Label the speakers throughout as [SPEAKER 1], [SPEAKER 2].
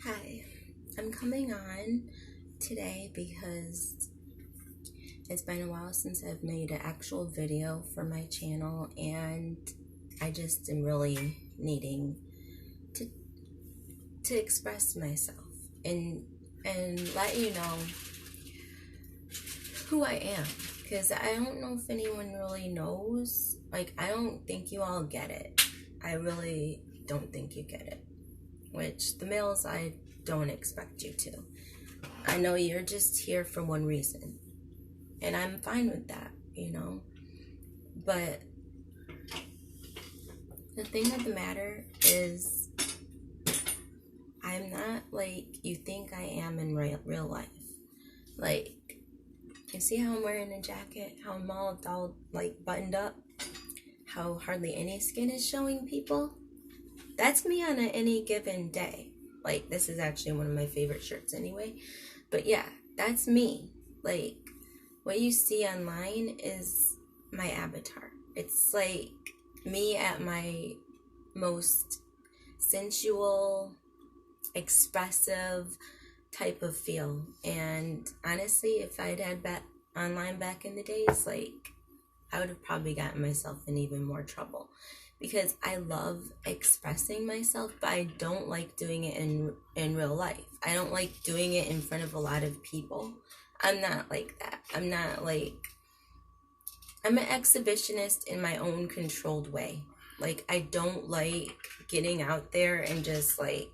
[SPEAKER 1] Hi, I'm coming on today because it's been a while since I've made an actual video for my channel, and I just am really needing to express myself and let you know who I am, because I don't know if anyone really knows. Like, I don't think you all get it. I really don't think you get it, which the males, I don't expect you to. I know you're just here for one reason, and I'm fine with that, But the thing of the matter is, I'm not like you think I am in real life. Like, you see how I'm wearing a jacket? How I'm all like buttoned up? How hardly any skin is showing, people? That's me on any given day. Like, this is actually one of my favorite shirts anyway. But yeah, that's me. Like, what you see online is my avatar. It's like me at my most sensual, expressive type of feel. And honestly, if I'd had online back in the days, like, I would have probably gotten myself in even more trouble, because I love expressing myself, but I don't like doing it in real life. I don't like doing it in front of a lot of people. I'm not like that. I'm an exhibitionist in my own controlled way. Like, I don't like getting out there and just like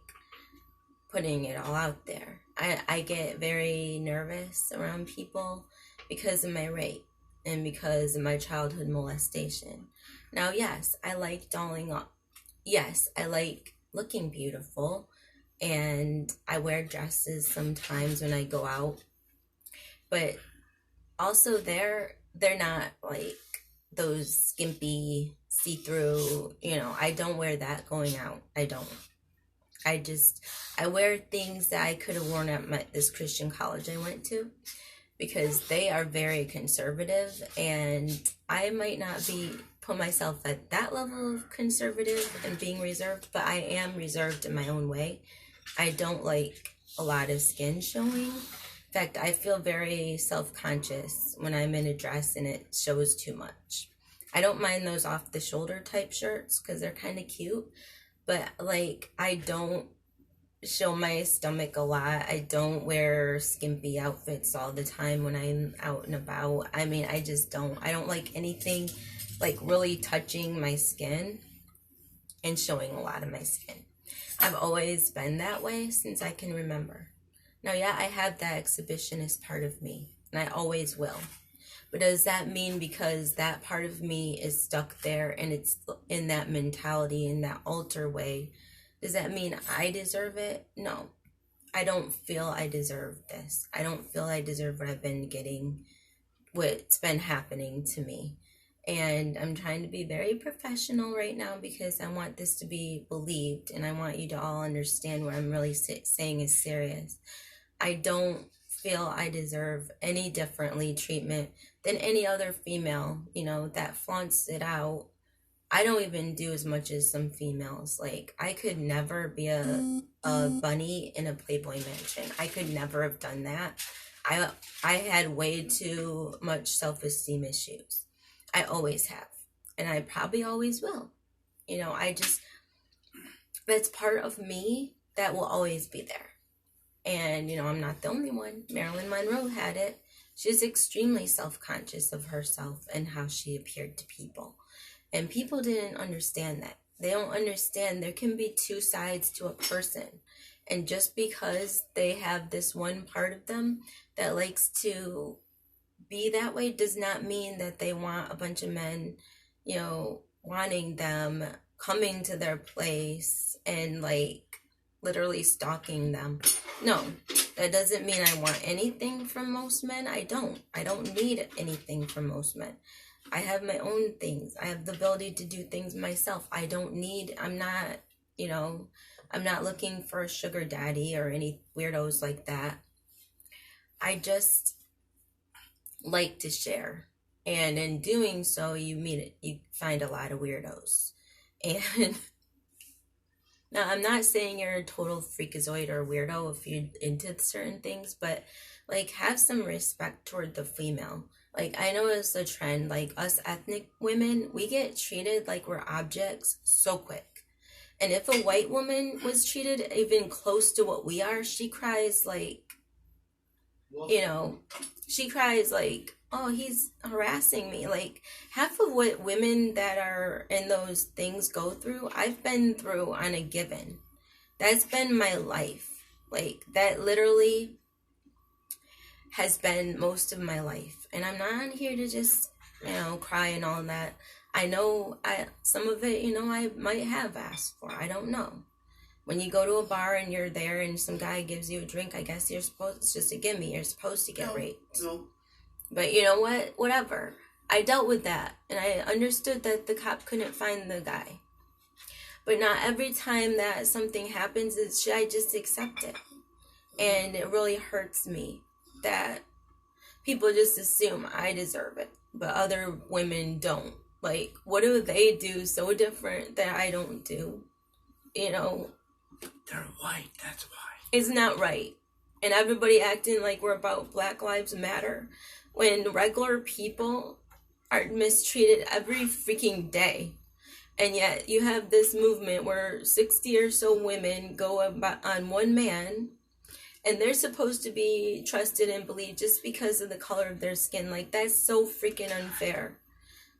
[SPEAKER 1] putting it all out there. I get very nervous around people because of my rape and because of my childhood molestation. Now, yes, I like dolling up. Yes, I like looking beautiful, and I wear dresses sometimes when I go out. But also, they're not like those skimpy see-through, I don't wear that going out. I don't. I wear things that I could have worn at this Christian college I went to, because they are very conservative, and I might not put myself at that level of conservative and being reserved, but I am reserved in my own way. I don't like a lot of skin showing. In fact, I feel very self-conscious when I'm in a dress and it shows too much. I don't mind those off-the-shoulder type shirts because they're kind of cute, but like, I don't show my stomach a lot. I don't wear skimpy outfits all the time when I'm out and about. I mean, I just don't. I don't like anything like really touching my skin and showing a lot of my skin. I've always been that way since I can remember. Now, yeah, I have that exhibitionist part of me, and I always will. But does that mean because that part of me is stuck there and it's in that mentality, in that altar way, does that mean I deserve it? No. I don't feel I deserve this. I don't feel I deserve what I've been getting, what's been happening to me. And I'm trying to be very professional right now because I want this to be believed, and I want you to all understand what I'm really saying is serious. I don't feel I deserve any differently treatment than any other female, that flaunts it out. I don't even do as much as some females. Like, I could never be a bunny in a Playboy mansion. I could never have done that. I had way too much self-esteem issues. I always have. And I probably always will. That's part of me that will always be there. And, I'm not the only one. Marilyn Monroe had it. She's extremely self-conscious of herself and how she appeared to people. And people didn't understand that. They don't understand there can be two sides to a person. And just because they have this one part of them that likes to be that way does not mean that they want a bunch of men, wanting them, coming to their place and like literally stalking them. No, that doesn't mean I want anything from most men. I don't need anything from most men. I have my own things. I have the ability to do things myself. I'm not looking for a sugar daddy or any weirdos like that. I just like to share. And in doing so, you find a lot of weirdos. And Now, I'm not saying you're a total freakazoid or weirdo if you're into certain things, but like have some respect toward the female. Like I know it's a trend, like us ethnic women, we get treated like we're objects so quick. And if a white woman was treated even close to what we are, she cries like, you know, she cries like, oh, he's harassing me. Like half of what women that are in those things go through, I've been through on a given. That's been my life. Like that literally has been most of my life. And I'm not here to just, cry and all that. I know some of it, I might have asked for. I don't know. When you go to a bar and you're there and some guy gives you a drink, I guess you're supposed, it's just a gimme. You're supposed to get raped.
[SPEAKER 2] No.
[SPEAKER 1] But you know what? Whatever. I dealt with that. And I understood that the cop couldn't find the guy. But not every time that something happens, should I just accept it? And it really hurts me that people just assume I deserve it, but other women don't. Like, what do they do so different that I don't do?
[SPEAKER 2] They're white, that's why.
[SPEAKER 1] It's not right. And everybody acting like we're about Black Lives Matter when regular people are mistreated every freaking day. And yet you have this movement where 60 or so women go on one man, and they're supposed to be trusted and believed just because of the color of their skin. Like, that's so freaking unfair.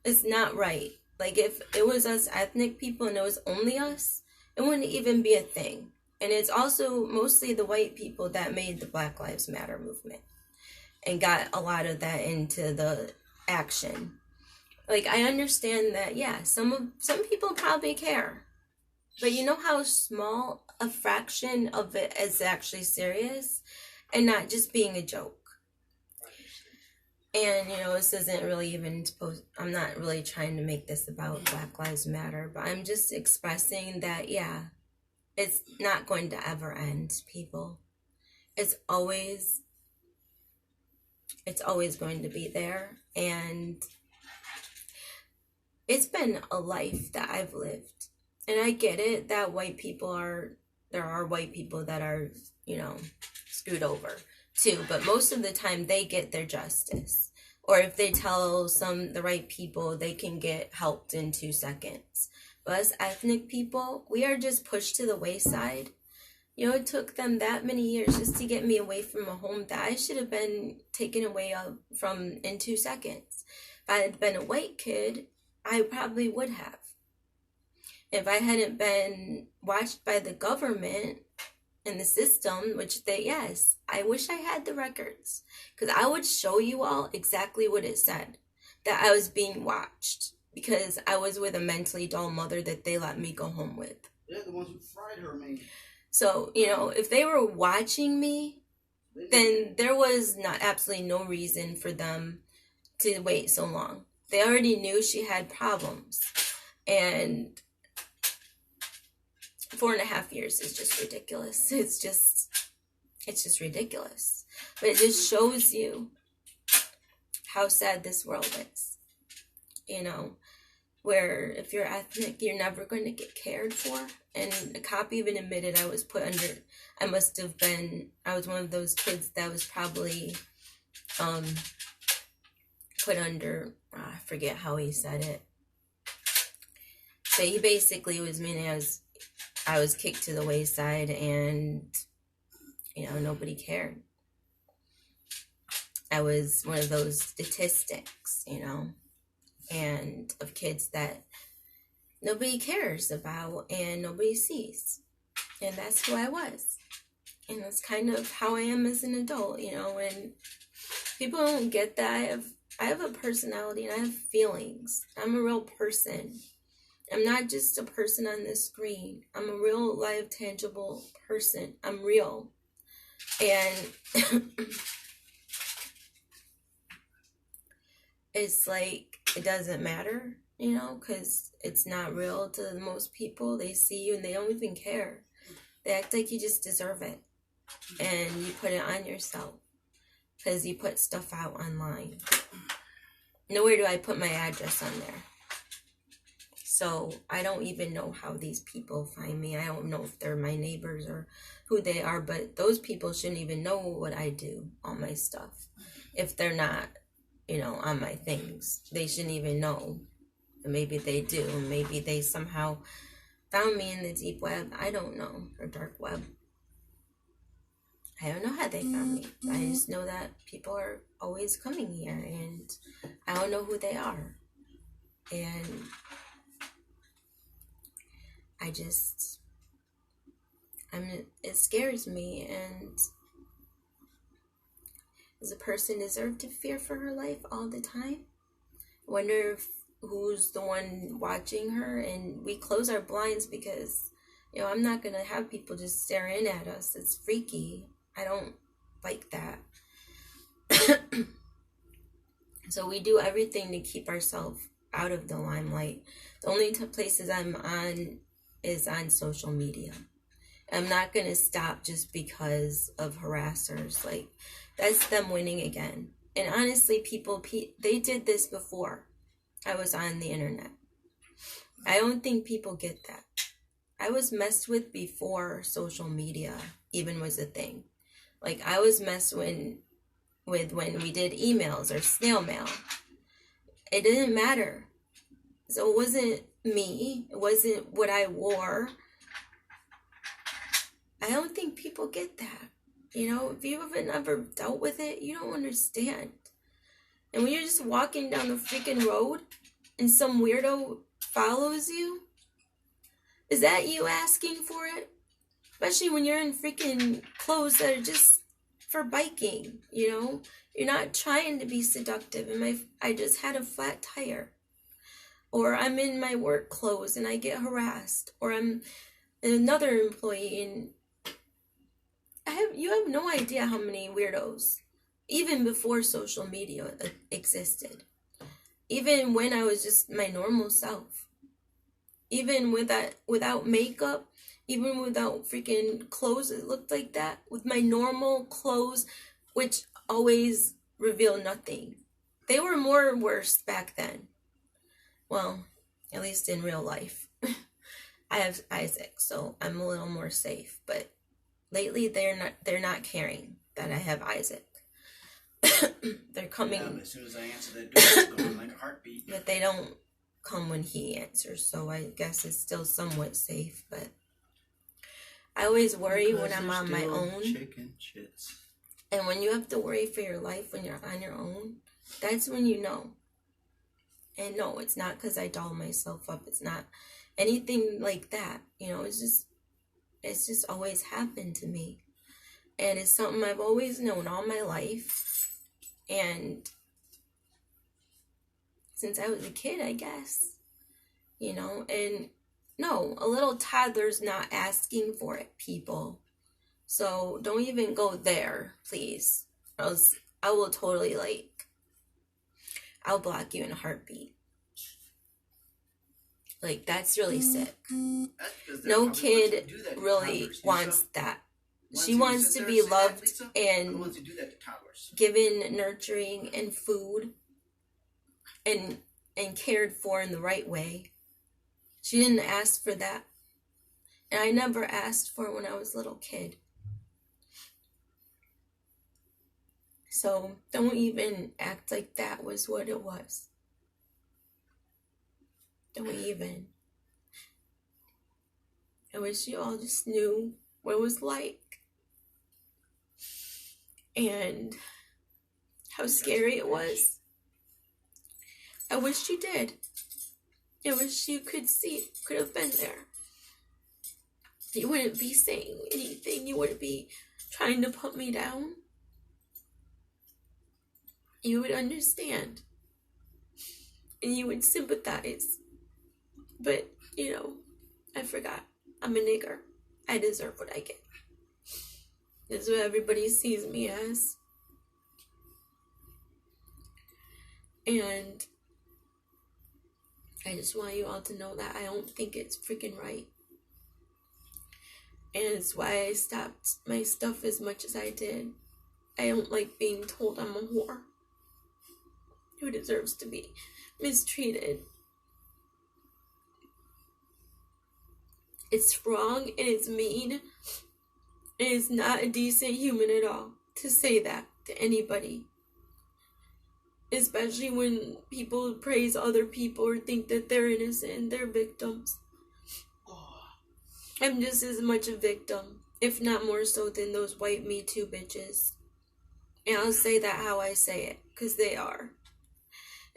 [SPEAKER 1] It's not right. Like, if it was us ethnic people and it was only us, it wouldn't even be a thing. And it's also mostly the white people that made the Black Lives Matter movement and got a lot of that into the action. Like, I understand that, yeah, some people probably care. But you know how small a fraction of it is actually serious and not just being a joke. And, this isn't really even I'm not really trying to make this about Black Lives Matter, but I'm just expressing that, yeah, it's not going to ever end, people. It's always going to be there. And it's been a life that I've lived. And I get it that there are white people that are, screwed over too. But most of the time they get their justice. Or if they tell the right people, they can get helped in 2 seconds. But as ethnic people, we are just pushed to the wayside. It took them that many years just to get me away from a home that I should have been taken away from in 2 seconds. If I had been a white kid, I probably would have. If I hadn't been watched by the government and the system, yes, I wish I had the records. Because I would show you all exactly what it said. That I was being watched. Because I was with a mentally dull mother that they let me go home with.
[SPEAKER 2] They're the ones who fried her, man.
[SPEAKER 1] So, if they were watching me, then there was absolutely no reason for them to wait so long. They already knew she had problems. And 4.5 years is just ridiculous. It's just ridiculous. But it just shows you how sad this world is. Where if you're ethnic, you're never going to get cared for. And a cop even admitted I was one of those kids that was probably put under, I forget how he said it. But he basically was meaning I was kicked to the wayside and, nobody cared. I was one of those statistics, and of kids that nobody cares about and nobody sees. And that's who I was. And that's kind of how I am as an adult, and people don't get that. I have a personality and I have feelings. I'm a real person. I'm not just a person on this screen. I'm a real, live, tangible person. I'm real. And it's like, it doesn't matter, because it's not real to most people. They see you and they don't even care. They act like you just deserve it. And you put it on yourself because you put stuff out online. Nowhere do I put my address on there. So I don't even know how these people find me. I don't know if they're my neighbors or who they are, but those people shouldn't even know what I do, all my stuff. If they're not, on my things, they shouldn't even know. And maybe they do. Maybe they somehow found me in the deep web. I don't know. Or dark web. I don't know how they found me. I just know that people are always coming here, and I don't know who they are. And it scares me, and does a person deserve to fear for her life all the time? I wonder if who's the one watching her, and we close our blinds because, I'm not going to have people just staring at us. It's freaky. I don't like that. So we do everything to keep ourselves out of the limelight. The only places I'm on is on social media. I'm not going to stop just because of harassers. Like, that's them winning again. And honestly, they did this before I was on the internet. I don't think people get that. I was messed with before social media even was a thing. Like, I was messed with when we did emails or snail mail. It didn't matter. So it wasn't me. It wasn't what I wore. I don't think people get that. If you haven't ever dealt with it, you don't understand. And when you're just walking down the freaking road and some weirdo follows you, is that you asking for it? Especially when you're in freaking clothes that are just for biking, You're not trying to be seductive. And I just had a flat tire. Or I'm in my work clothes and I get harassed. Or I'm another employee and you have no idea how many weirdos, even before social media existed, even when I was just my normal self, even without makeup, even without freaking clothes that looked like that, with my normal clothes, which always reveal nothing. They were more worse back then. Well, at least in real life. I have Isaac, so I'm a little more safe, but lately, they're not caring that I have Isaac. They're coming.
[SPEAKER 2] Yeah, as soon as I answer that door, it's going like a heartbeat.
[SPEAKER 1] But they don't come when he answers, so I guess it's still somewhat safe. But I always worry when I'm on my own.
[SPEAKER 2] Chicken shits.
[SPEAKER 1] And when you have to worry for your life when you're on your own, that's when you know. And no, it's not because I doll myself up. It's not anything like that. It's just always happened to me. And it's something I've always known all my life. And since I was a kid, I guess. And no, a little toddler's not asking for it, people. So don't even go there, please. Or else I will totally, I'll block you in a heartbeat. Like, that's really sick. No kid really wants that. She wants to be loved and given nurturing and food and cared for in the right way. She didn't ask for that. And I never asked for it when I was a little kid. So don't even act like that was what it was. Don't even. I wish you all just knew what it was like. And how scary it was. I wish you did. I wish you could have been there. You wouldn't be saying anything. You wouldn't be trying to put me down. You would understand. And you would sympathize. But, I forgot. I'm a nigger. I deserve what I get. That's what everybody sees me as. And I just want you all to know that I don't think it's freaking right. And it's why I stopped my stuff as much as I did. I don't like being told I'm a whore who deserves to be mistreated.
[SPEAKER 3] It's wrong and it's mean. And it's not a decent human at all to say that to anybody. Especially when people praise other people or think that they're innocent and they're victims. I'm just as much a victim, if not more so, than those white Me Too bitches. And I'll say that how I say it, because they are.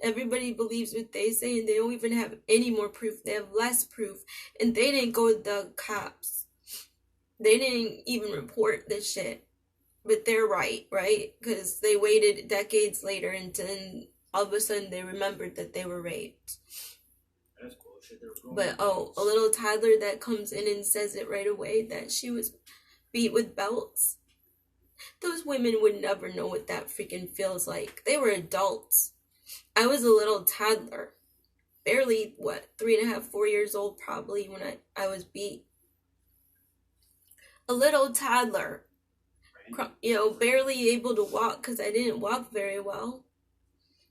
[SPEAKER 3] Everybody believes what they say, and they don't even have any more proof. They have less proof. And they didn't go to the cops. They didn't even report this shit. But they're right? Because they waited decades later, and then all of a sudden they remembered that they were raped.
[SPEAKER 2] That's bullshit.
[SPEAKER 3] But, a little toddler that comes in and says it right away, that she was beat with belts. Those women would never know what that freaking feels like. They were adults. I was a little toddler. Barely, 3.5, 4 years old probably when I was beat. A little toddler. Barely able to walk because I didn't walk very well.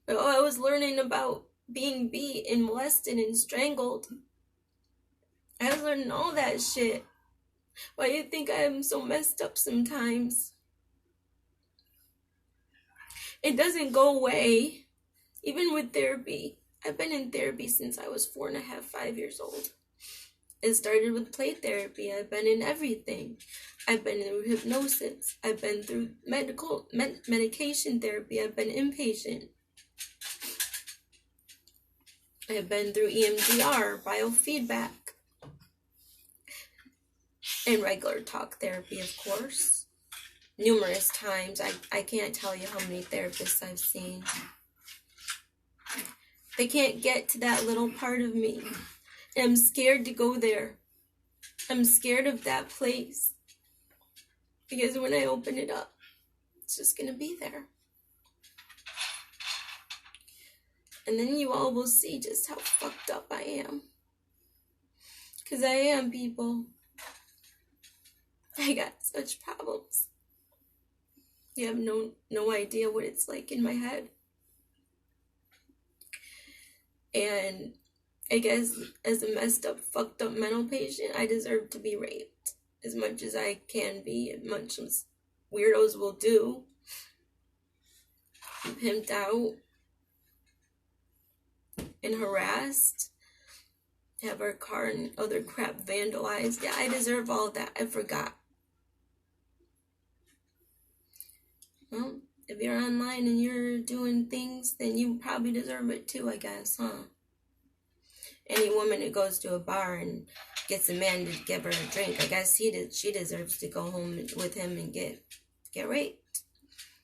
[SPEAKER 3] But I was learning about being beat and molested and strangled. I was learning all that shit. Why do you think I'm so messed up sometimes? It doesn't go away. Even with therapy. I've been in therapy since I was 4.5, 5 years old. It started with play therapy. I've been in everything. I've been through hypnosis. I've been through medication therapy. I've been inpatient. I've been through EMDR, biofeedback, and regular talk therapy, of course. Numerous times. I can't tell you how many therapists I've seen. They can't get to that little part of me. And I'm scared to go there. I'm scared of that place. Because when I open it up, it's just going to be there. And then you all will see just how fucked up I am. Because I am, people. I got such problems. You have no idea what it's like in my head. And I guess as a messed up, fucked up mental patient, I deserve to be raped as much as I can be, as much as weirdos will do. Pimped out and harassed, have our car and other crap vandalized. Yeah, I deserve all that. I forgot. Well, if you're online and you're doing things, then you probably deserve it too, I guess, huh? Any woman who goes to a bar and gets a man to give her a drink, I guess she deserves to go home with him and get raped.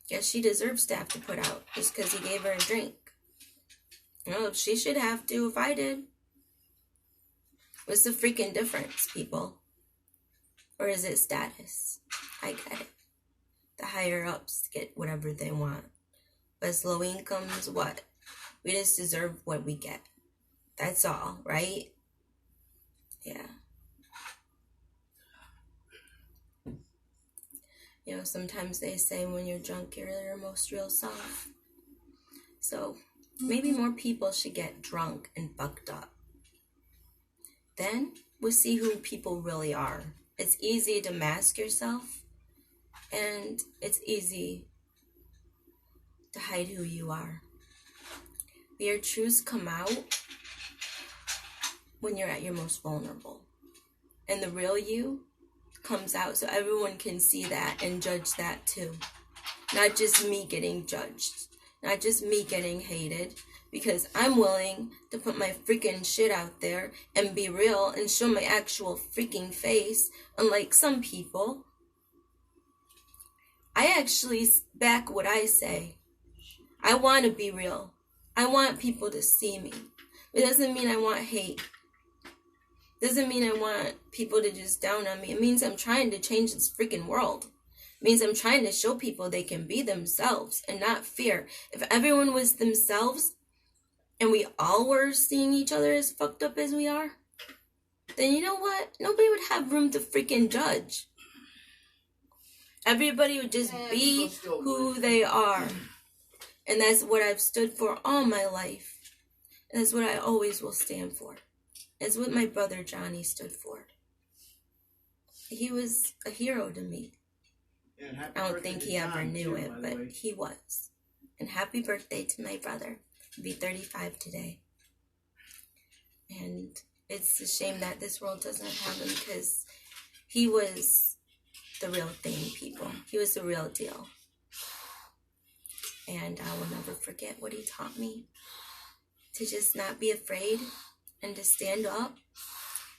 [SPEAKER 3] Guess she deserves to have to put out just because he gave her a drink. Well, she should have to if I did. What's the freaking difference, people? Or is it status? I get it. The higher ups get whatever they want. But as low incomes, what? We just deserve what we get. That's all, right? Yeah. Sometimes they say when you're drunk, you're your most real self. So maybe more people should get drunk and fucked up. Then we'll see who people really are. It's easy to mask yourself. And it's easy to hide who you are. But your truths come out when you're at your most vulnerable. And the real you comes out so everyone can see that and judge that too. Not just me getting judged. Not just me getting hated. Because I'm willing to put my freaking shit out there and be real and show my actual freaking face. Unlike some people. I actually back what I say. I want to be real. I want people to see me. It doesn't mean I want hate. It doesn't mean I want people to just down on me. It means I'm trying to change this freaking world. It means I'm trying to show people they can be themselves and not fear. If everyone was themselves and we all were seeing each other as fucked up as we are, then you know what? Nobody would have room to freaking judge. Everybody would just be who they are. And that's what I've stood for all my life. And that's what I always will stand for. That's what my brother Johnny stood for. he was a hero to me.
[SPEAKER 2] And happy
[SPEAKER 3] I don't
[SPEAKER 2] birthday
[SPEAKER 3] think
[SPEAKER 2] to
[SPEAKER 3] he ever
[SPEAKER 2] John,
[SPEAKER 3] knew
[SPEAKER 2] too,
[SPEAKER 3] it,
[SPEAKER 2] by the
[SPEAKER 3] but
[SPEAKER 2] way.
[SPEAKER 3] he was. And happy birthday to my brother. He'll be 35 today. And it's a shame that this world doesn't have him, because he was the real thing, people. He was the real deal. And I will never forget what he taught me. To just not be afraid and to stand up.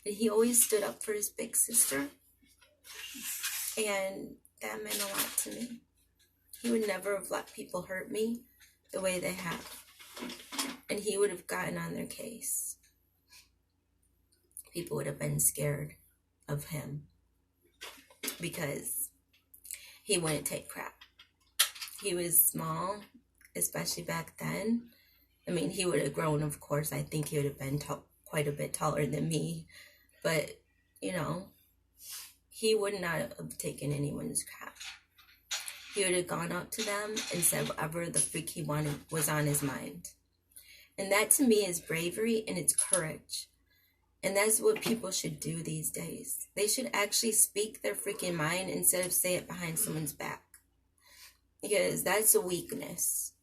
[SPEAKER 3] And he always stood up for his big sister. And that meant a lot to me. He would never have let people hurt me the way they have. And he would have gotten on their case. People would have been scared of him because he wouldn't take crap. He was small, especially back then. I mean, he would have grown, of course. I think he would have been quite a bit taller than me. But, you know, he would not have taken anyone's crap. He would have gone up to them and said whatever the freak he wanted was on his mind. And that to me is bravery and it's courage. And that's what people should do these days. They should actually speak their freaking mind instead of say it behind someone's back. Because that's a weakness.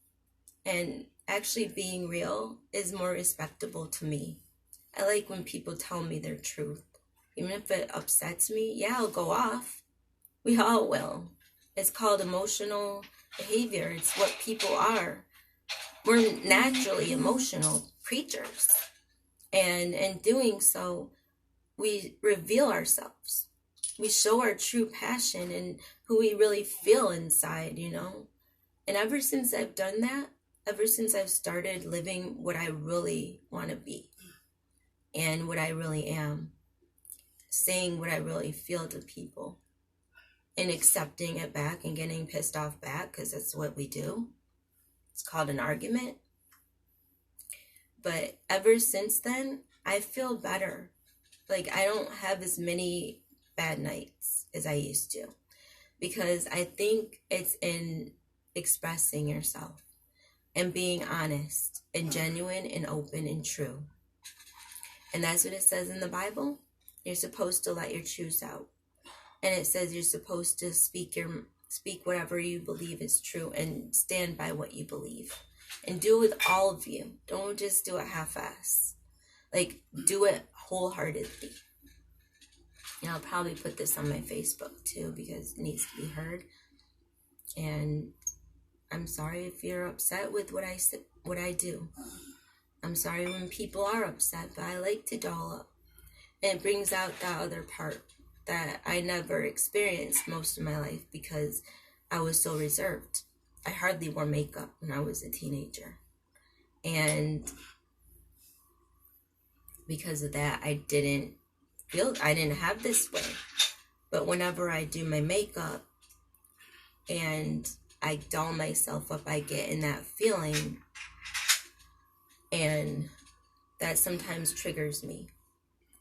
[SPEAKER 3] And actually being real is more respectable to me. I like when people tell me their truth. Even if it upsets me, yeah, I'll go off. We all will. It's called emotional behavior. It's what people are. We're naturally emotional creatures. And in doing so, we reveal ourselves. We show our true passion and who we really feel inside, you know. And ever since I've done that, ever since I've started living what I really want to be and what I really am, saying what I really feel to people and accepting it back and getting pissed off back, because that's what we do. It's called an argument. But ever since then, I feel better. Like, I don't have as many bad nights as I used to, because I think it's in expressing yourself and being honest and genuine and open and true. And that's what it says in the Bible. You're supposed to let your truth out. And it says you're supposed to speak whatever you believe is true and stand by what you believe. And do it with all of you. Don't just do it half-ass. Like, do it wholeheartedly. And I'll probably put this on my Facebook too, because it needs to be heard. And I'm sorry if you're upset with what I do. I'm sorry when people are upset, but I like to doll up. And it brings out that other part that I never experienced most of my life because I was so reserved. I hardly wore makeup when I was a teenager. And because of that, I didn't have this way. But whenever I do my makeup and I doll myself up, I get in that feeling. And that sometimes triggers me.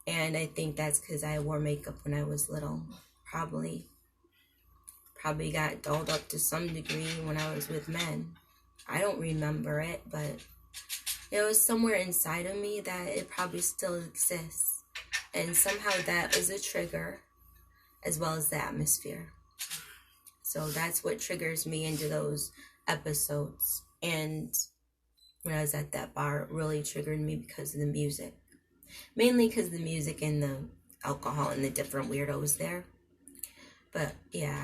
[SPEAKER 3] And I think that's because I wore makeup when I was little. Probably got dolled up to some degree when I was with men. I don't remember it, but it was somewhere inside of me that it probably still exists. And somehow that is a trigger, as well as the atmosphere. So that's what triggers me into those episodes. And when I was at that bar, it really triggered me because of the music. Mainly because of the music and the alcohol and the different weirdos there. But yeah,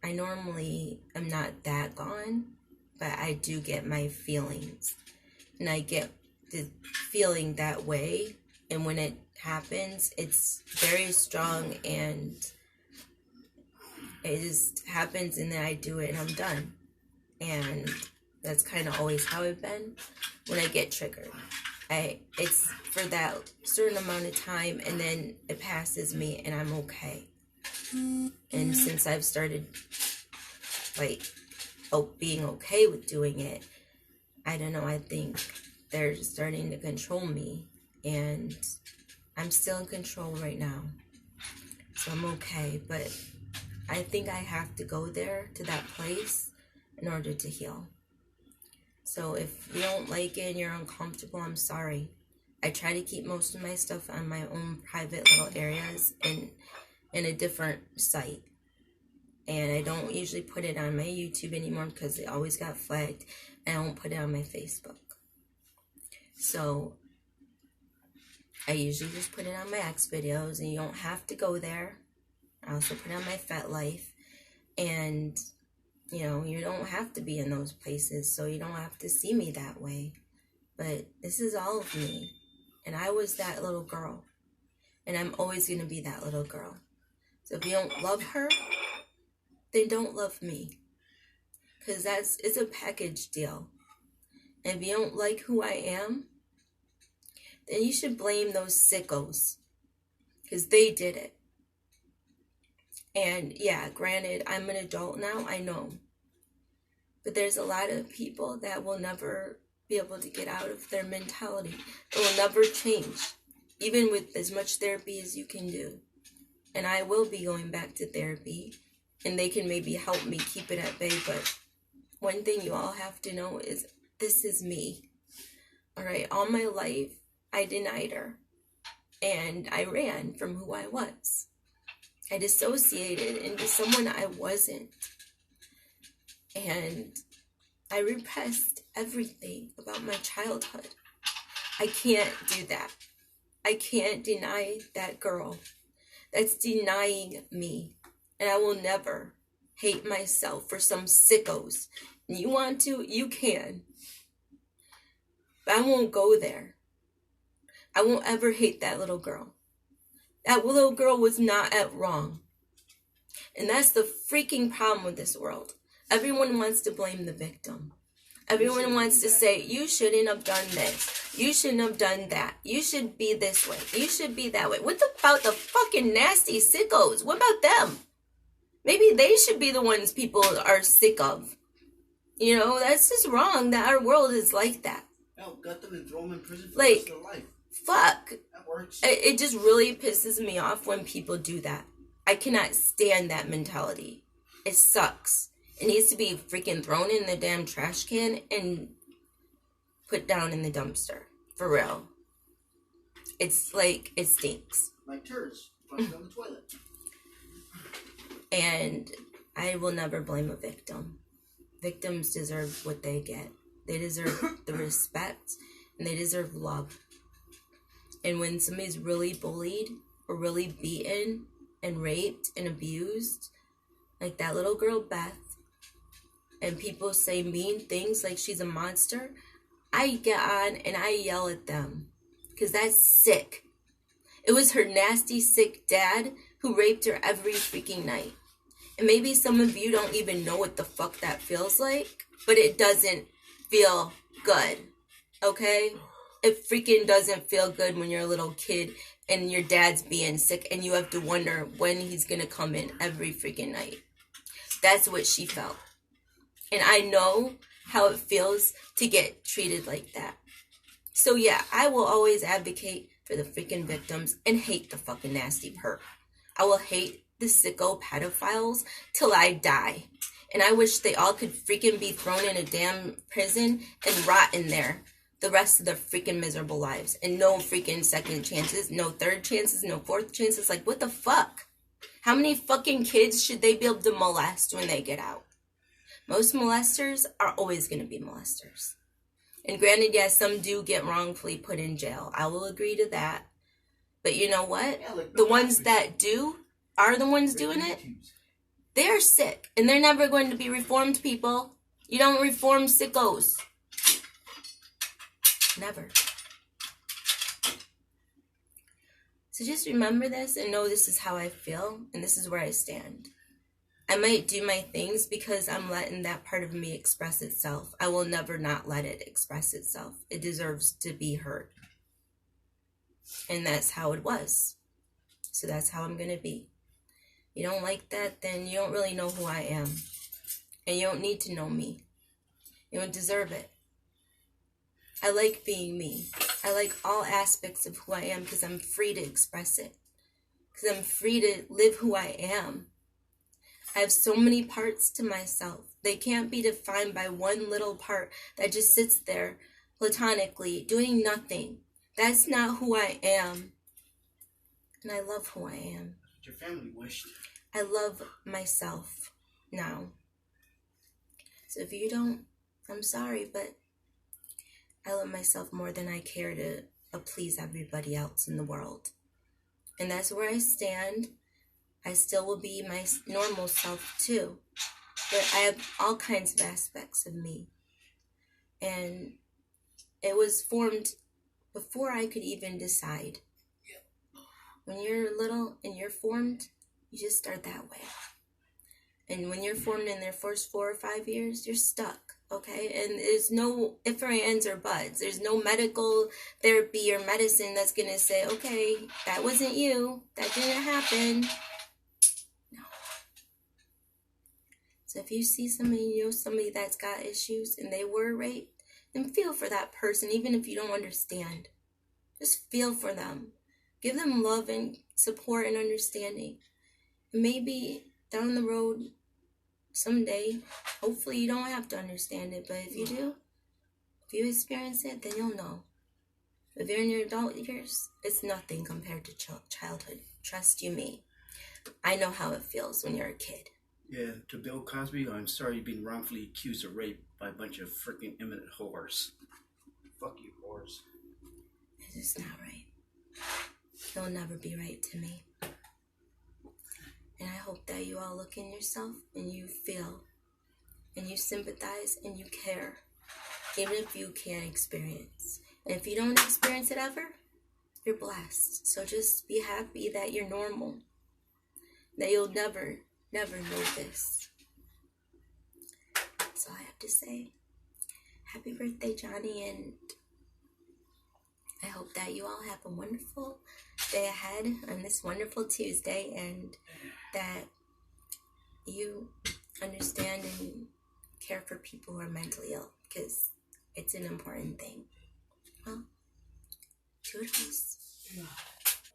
[SPEAKER 3] I normally am not that gone, but I do get my feelings. And I get the feeling that way. And when it happens, it's very strong and it just happens and then I do it and I'm done. And that's kind of always how I've been when I get triggered. It's for that certain amount of time and then it passes me and I'm okay. And since I've started being okay with doing it, I don't know, I think they're starting to control me and I'm still in control right now. So I'm okay, but I think I have to go there to that place in order to heal. So if you don't like it and you're uncomfortable, I'm sorry. I try to keep most of my stuff on my own private little areas and
[SPEAKER 1] in a different site. And I don't usually put it on my YouTube anymore because it always got flagged. I don't put it on my Facebook. So I usually just put it on my X videos, and you don't have to go there. I also put it on my FetLife. And, you know, you don't have to be in those places, so you don't have to see me that way. But this is all of me. And I was that little girl. And I'm always going to be that little girl. So if you don't love her, then don't love me. Because it's a package deal. And if you don't like who I am, then you should blame those sickos. Because they did it. And yeah, granted, I'm an adult now, I know. But there's a lot of people that will never be able to get out of their mentality. It will never change, even with as much therapy as you can do. And I will be going back to therapy, and they can maybe help me keep it at bay. But one thing you all have to know is this is me. All right, all my life, I denied her, and I ran from who I was. I dissociated into someone I wasn't. And I repressed everything about my childhood. I can't do that. I can't deny that girl. That's denying me. And I will never hate myself for some sickos. And you want to, you can. But I won't go there. I won't ever hate that little girl. That little girl was not at wrong. And that's the freaking problem with this world. Everyone wants to blame the victim. Everyone wants to say, you shouldn't have done this. You shouldn't have done that. You should be this way. You should be that way. What about the fucking nasty sickos? What about them? Maybe they should be the ones people are sick of. You know, that's just wrong that our world is like that.
[SPEAKER 4] Hell, gut them and throw them in prison for
[SPEAKER 1] Like,
[SPEAKER 4] the rest of their life.
[SPEAKER 1] Fuck.
[SPEAKER 4] That works.
[SPEAKER 1] It just really pisses me off when people do that. I cannot stand that mentality. It sucks. It needs to be freaking thrown in the damn trash can and put down in the dumpster. For real. It's like, it stinks.
[SPEAKER 4] Like turds. Flush down the toilet.
[SPEAKER 1] And I will never blame a victim. Victims deserve what they get. They deserve the respect, and they deserve love. And when somebody's really bullied or really beaten and raped and abused, like that little girl Beth, and people say mean things like she's a monster, I get on and I yell at them. Because that's sick. It was her nasty, sick dad who raped her every freaking night. And maybe some of you don't even know what the fuck that feels like, but it doesn't feel good. Okay? It freaking doesn't feel good when you're a little kid and your dad's being sick and you have to wonder when he's gonna come in every freaking night. That's what she felt. And I know how it feels to get treated like that. So yeah, I will always advocate for the freaking victims and hate the fucking nasty perp. I will hate the sicko pedophiles till I die. And I wish they all could freaking be thrown in a damn prison and rot in there the rest of their freaking miserable lives. And no freaking second chances, no third chances, no fourth chances. Like, what the fuck? How many fucking kids should they be able to molest when they get out? Most molesters are always going to be molesters. And granted, yes, some do get wrongfully put in jail. I will agree to that. But you know what?
[SPEAKER 4] Yeah, like
[SPEAKER 1] The ones that do are the ones doing it. They are sick. And they're never going to be reformed people. You don't reform sickos. Never. So just remember this and know this is how I feel. And this is where I stand. I might do my things because I'm letting that part of me express itself. I will never not let it express itself. It deserves to be heard. And that's how it was. So that's how I'm going to be. You don't like that, then you don't really know who I am. And you don't need to know me. You don't deserve it. I like being me. I like all aspects of who I am because I'm free to express it. Because I'm free to live who I am. I have so many parts to myself. They can't be defined by one little part that just sits there platonically doing nothing. That's not who I am. And I love who I am.
[SPEAKER 4] Your family wished.
[SPEAKER 3] I love myself now. So if you don't, I'm sorry, but I love myself more than I care to please everybody else in the world. And that's where I stand. I still will be my normal self too. But I have all kinds of aspects of me. And it was formed before I could even decide. When you're little and you're formed, you just start that way. And when you're formed in their first 4 or 5 years, you're stuck, okay? And there's no ifs or ands or buts. There's no medical therapy or medicine that's going to say, okay, that wasn't you. That didn't happen. No. So if you see somebody, you know somebody that's got issues and they were raped, then feel for that person, even if you don't understand. Just feel for them. Give them love and support and understanding. And maybe down the road, someday, hopefully you don't have to understand it, but if you do, if you experience it, then you'll know. If you're in your adult years, it's nothing compared to childhood. Trust you me. I know how it feels when you're a kid.
[SPEAKER 4] Yeah, to Bill Cosby, I'm sorry you've been wrongfully accused of rape by a bunch of freaking imminent whores. Fuck you, whores.
[SPEAKER 3] It's just not right. It'll never be right to me. And I hope that you all look in yourself and you feel and you sympathize and you care, even if you can't experience. And if you don't experience it ever, you're blessed. So just be happy that you're normal, that you'll never know this. That's all I have to say. Happy birthday, Johnny, and I hope that you all have a wonderful day ahead on this wonderful Tuesday, and that you understand and care for people who are mentally ill, because it's an important thing. Well, toodles.